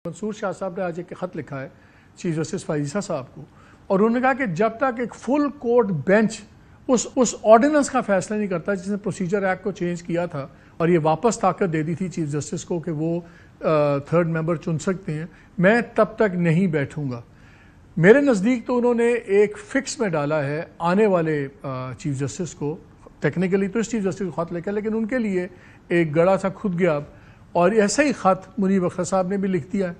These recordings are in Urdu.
منصور شاہ صاحب نے آج ایک خط لکھا ہے چیف جسٹس فائز عیسیٰ صاحب کو، اور انہوں نے کہا کہ جب تک ایک فل کورٹ بینچ اس آرڈیننس کا فیصلہ نہیں کرتا جس نے پروسیجر ایکٹ کو چینج کیا تھا اور یہ واپس طاقت دے دی تھی چیف جسٹس کو کہ وہ تھرڈ ممبر چن سکتے ہیں، میں تب تک نہیں بیٹھوں گا۔ میرے نزدیک تو انہوں نے ایک فکس میں ڈالا ہے آنے والے چیف جسٹس کو، ٹیکنیکلی تو اس چیف جسٹس کو خط لکھا لیکن ان کے لیے ایک گڑا سا خود گیا، اور ایسا ہی خط منیب اختر صاحب نے بھی لکھ دیا ہے،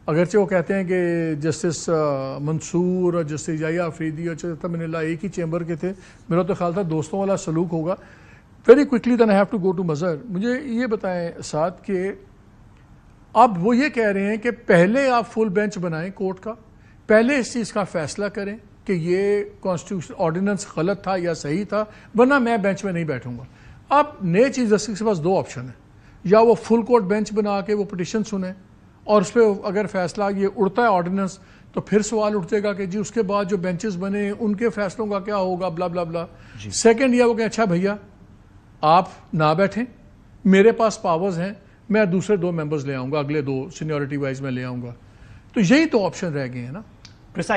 اگرچہ وہ کہتے ہیں کہ جسٹس منصور اور جسٹس یحییٰ آفریدی اور جسٹس من اللہ ایک ہی چیمبر کے تھے، میرا تو خیال تھا دوستوں والا سلوک ہوگا۔ Very quickly then I have to go to Mazhar. مجھے یہ بتائیں ساتھ کہ اب وہ یہ کہہ رہے ہیں کہ پہلے آپ فل بینچ بنائیں کورٹ کا، پہلے اس چیز کا فیصلہ کریں کہ یہ کانسٹیٹیوشن آرڈیننس غلط تھا یا صحیح تھا، ورنہ میں بینچ میں نہیں بیٹھوں گا۔ اب نئے چیف جسٹس کے پاس دو آپشن ہیں، یا وہ فل کورٹ بینچ بنا کے وہ پٹیشن سنیں اور اس پہ اگر فیصلہ یہ اڑتا ہے آرڈیننس تو پھر سوال اٹھتے گا کہ جی اس کے بعد جو بینچز بنے ان کے فیصلوں کا کیا ہوگا، بلا بلا بلا۔ سیکنڈ یہ وہ کہ اچھا بھیا آپ نہ بیٹھیں، میرے پاس پاورز ہیں، میں دوسرے دو ممبرز لے آؤں گا، اگلے دو سینیورٹی وائز میں لے آؤں گا۔ تو یہی تو آپشن رہ گئے ہیں نا۔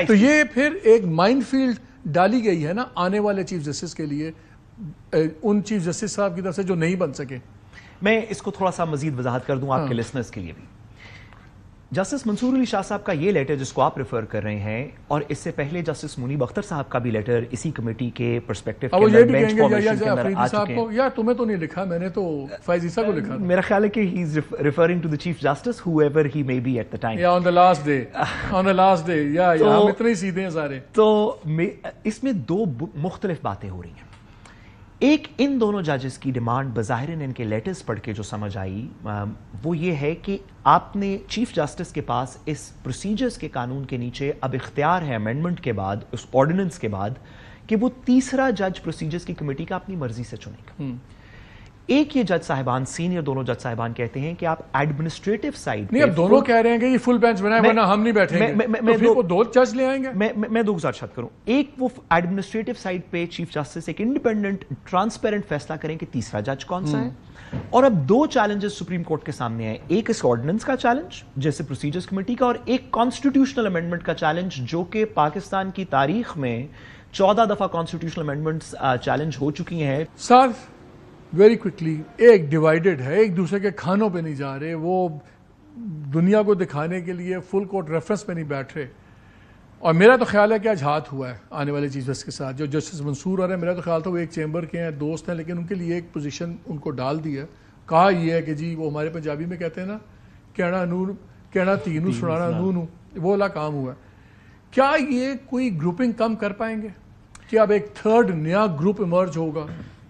تو یہ پھر ایک مائنڈ فیلڈ ڈالی گئی ہے نا آنے والے چیف جسٹس کے لیے، ان چیف جسٹس صاحب کی طرف سے جو نہیں بن سکے۔ میں اس کو تھوڑا سا مزید وضاحت کر دوں آپ کے لسنرز کے لیے بھی۔ جسٹس منصور علی شاہ صاحب کا یہ لیٹر جس کو آپ ریفر کر رہے ہیں، اور اس سے پہلے جسٹس منیب اختر صاحب کا بھی لیٹر اسی کمیٹی کے پرسپیکٹیو کے اندر بینچ فارمیشن کے اندر آ چکے ہیں۔ یا تمہیں تو نہیں لکھا، میں نے تو فائز عیسیٰ کو لکھا۔ میرا خیال ہے کہ he is referring to the chief justice whoever he may be at the time. یا on the last day یا ہم اتنے ہی سیدھے ہیں سارے۔ تو اس میں دو مختلف باتیں ہو رہی ہیں۔ ایک ان دونوں ججز کی ڈیمانڈ بظاہر ان کے لیٹرز پڑھ کے جو سمجھ آئی وہ یہ ہے کہ آپ نے چیف جسٹس کے پاس اس پروسیجرز کے قانون کے نیچے اب اختیار ہے امینڈمنٹ کے بعد، اس آرڈیننس کے بعد، کہ وہ تیسرا جج پروسیجرز کی کمیٹی کا اپنی مرضی سے چنے گا۔ ایک یہ جج صاحبان، سینئر دونوں جج صاحبان کہتے ہیں کہ آپ ایڈمنسٹریٹو سائڈ نہیں، اب دونوں کہہ رہے ہیں کہ یہ فل بینچ بنائے ورنہ ہم نہیں بیٹھیں گے، تو پھر وہ دو جج لے آئیں گے۔ میں دو گزارشات کروں۔ ایک وہ ایڈمنسٹریٹو سائڈ پہ چیف جسٹس ایک انڈیپینڈنٹ ٹرانسپیرنٹ فیصلہ کریں کہ تیسرا جج کون سا ہے، اور اب دو چیلنجز سپریم کورٹ کے سامنے ہیں، ایک اس آرڈیننس کا چیلنج جیسے پروسیجرز کمیٹی کا، اور ایک کانسٹیٹیوشنل امینڈمنٹ کا چیلنج جو کہ پاکستان کی تاریخ میں 14 دفعہ کانسٹیٹیوشنل امینڈمنٹس چیلنج ہو چکی ہیں۔ سر ویری کوئکلی، ایک ڈیوائیڈڈ ہے، ایک دوسرے کے کھانوں پہ نہیں جا رہے، وہ دنیا کو دکھانے کے لیے فل کورٹ ریفرنس پہ نہیں بیٹھ رہے، اور میرا تو خیال ہے کہ آج ہاتھ ہوا ہے آنے والے چیف جسٹس کے ساتھ۔ جو جسٹس منصور آ رہے ہیں میرا تو خیال تھا وہ ایک چیمبر کے ہیں، دوست ہیں، لیکن ان کے لیے ایک پوزیشن ان کو ڈال دی ہے، کہا یہ ہے کہ جی وہ ہمارے پنجابی میں کہتے ہیں نا، کہنا نور کہنا تینوں سنانا نو، وہ والا کام ہوا ہے۔ کیا یہ کوئی گروپنگ کم کر پائیں گے کہ اب ایک تھرڈ نیا گروپ ایمرج ہوگا؟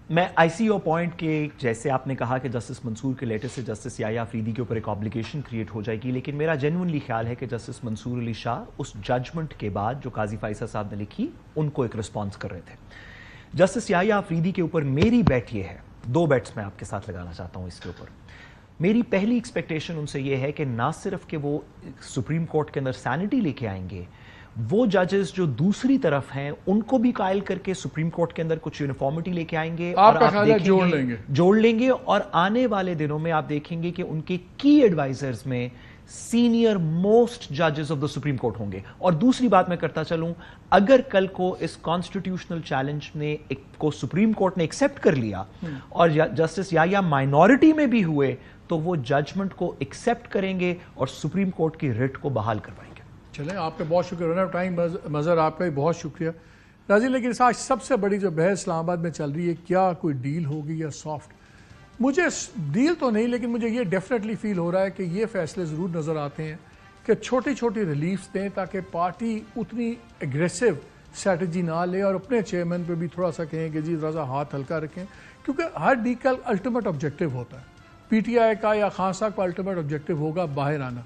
میں آئی سی یور پوائنٹ کہ جیسے آپ نے کہا کہ جسٹس منصور کے لیٹر سے جسٹس یحییٰ آفریدی کے اوپر ایک آبلیگیشن کریٹ ہو جائے گی، لیکن میرا جینوئنلی خیال ہے کہ جسٹس منصور علی شاہ اس ججمنٹ کے بعد جو قاضی فائزہ صاحب نے لکھی ان کو ایک رسپانس کر رہے تھے۔ جسٹس یحییٰ آفریدی کے اوپر میری بیٹ یہ ہے، دو بیٹس میں آپ کے ساتھ لگانا چاہتا ہوں اس کے اوپر۔ میری پہلی ایکسپیکٹیشن ان سے یہ ہے کہ نہ صرف کہ وہ سپریم کورٹ کے اندر سینٹی لے کے آئیں گے، وہ ججز جو دوسری طرف ہیں ان کو بھی قائل کر کے سپریم کورٹ کے اندر کچھ یونیفارمٹی لے کے آئیں گے، اور آپ جوڑ لیں گے، اور آنے والے دنوں میں آپ دیکھیں گے کہ ان کے کی ایڈوائزرز میں سینئر موسٹ ججز آف دا سپریم کورٹ ہوں گے۔ اور دوسری بات میں کرتا چلوں، اگر کل کو اس کانسٹیٹیوشنل چیلنج کو سپریم کورٹ نے ایکسیپٹ کر لیا اور جسٹس یحییٰ مائنورٹی میں بھی ہوئے تو وہ ججمنٹ کو ایکسیپٹ کریں گے اور سپریم کورٹ کی ریٹ کو بحال کروائیں گے۔ چلیں، آپ کا بہت شکریہ، رن آف ٹائم مظہر، آپ کا بھی بہت شکریہ ناظرین۔ لیکن آج سب سے بڑی جو بحث اسلام آباد میں چل رہی ہے، کیا کوئی ڈیل ہوگی یا سافٹ؟ مجھے ڈیل تو نہیں، لیکن مجھے یہ ڈیفینیٹلی فیل ہو رہا ہے کہ یہ فیصلے ضرور نظر آتے ہیں کہ چھوٹی چھوٹی ریلیفز دیں تاکہ پارٹی اتنی اگریسو اسٹریٹجی نہ لے، اور اپنے چیئرمین پہ بھی تھوڑا سا کہیں کہ جی ذرا سا ہاتھ ہلکا رکھیں، کیونکہ ہر ڈیل کا الٹیمیٹ آبجیکٹیو ہوتا ہے۔ پی ٹی آئی کا یا خان صاحب کا الٹیمیٹ آبجیکٹیو ہوگا باہر آنا،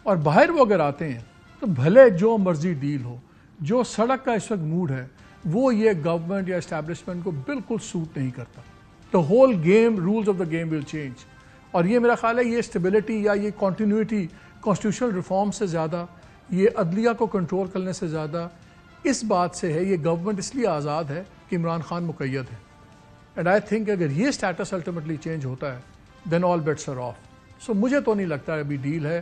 اور باہر وہ اگر آتے ہیں تو بھلے جو مرضی ڈیل ہو، جو سڑک کا اس وقت موڈ ہے وہ یہ گورنمنٹ یا اسٹیبلشمنٹ کو بالکل سوٹ نہیں کرتا۔ The whole game, rules of the game will change, اور یہ میرا خیال ہے یہ اسٹیبلٹی یا یہ کنٹینیوٹی کانسٹیٹیوشنل ریفارم سے زیادہ، یہ عدلیہ کو کنٹرول کرنے سے زیادہ اس بات سے ہے، یہ گورنمنٹ اس لیے آزاد ہے کہ عمران خان مقید ہے، اینڈ آئی تھنک اگر یہ اسٹیٹس الٹیمیٹلی چینج ہوتا ہے دین آل بیٹس آر آف۔ سو مجھے تو نہیں لگتا ابھی ڈیل ہے،